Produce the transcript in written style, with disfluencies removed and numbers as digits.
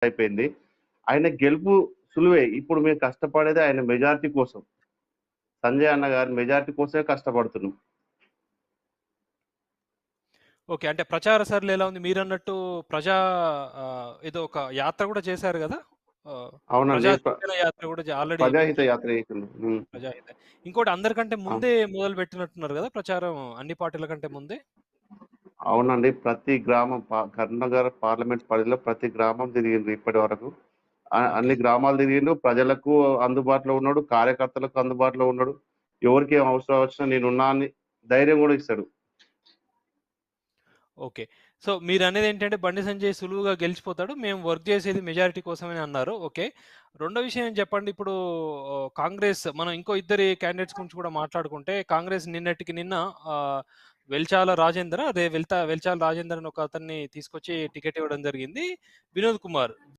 అయిపోయింది. ఆయన గెలుపు సులువే. ఇప్పుడు మేము కష్టపడేది ఆయన మెజారిటీ కోసం. సంజయ్ అన్న గారి మెజారిటీ కోసమే కష్టపడుతున్నాం. ఓకే. అంటే ప్రచార సరళి ఎలా ఉంది? మీరన్నట్టు ప్రజా ఏదో ఒక యాత్ర గూడా చేశారు గదా! అవునండి. ప్రజా దీవెన యాత్ర గూడా ఆల్రెడీ ప్రజాహిత పూర్తయింది. యాత్ర చేస్తున్నాం. ప్రజాహిత. ఇంకోటి అందరికంటే ఆ! ముందే మొదలుపెట్టినట్టున్నారు గదా! ప్రచారం అన్ని పార్టీల కంటే ముందే? అవునండి. ప్రతి గ్రామం కరీంనగర్ పార్లమెంట్ పరిధిలో ప్రతి గ్రామం తిరిగిండ్రు ఇప్పటి వరకు. ఓకే. అన్ని గ్రామాలు తిరిగిండు. ప్రజలకు అందుబాటులో ఉన్నాడు. కార్యకర్తలకు అందుబాటులో ఉన్నాడు. ఎవరికేం అవసరం వచ్చినా నేనున్నా అని ధైర్యం గూడా ఇస్తాడు. ఓకే. సో, మీరనేదేంటంటే బండి సంజయ్ సులువుగా గెలిచిపోతాడు. మేము వర్క్ చేసేది మెజారిటీ కోసమని అన్నారు. ఓకే. రెండో విషయం ఏం చెప్పండి. ఇప్పుడు కాంగ్రెస్ మనం ఇంకో ఇద్దరి క్యాండిడేట్స్ గురించి కూడా మాట్లాడుకుంటే, కాంగ్రెస్ నిన్నటికి నిన్న ఆహ్, వెల్చాల రాజేందర్ అని ఒక అతన్ని తీసుకొచ్చి టికెట్ ఇవ్వడం జరిగింది. వినోద్ కుమార్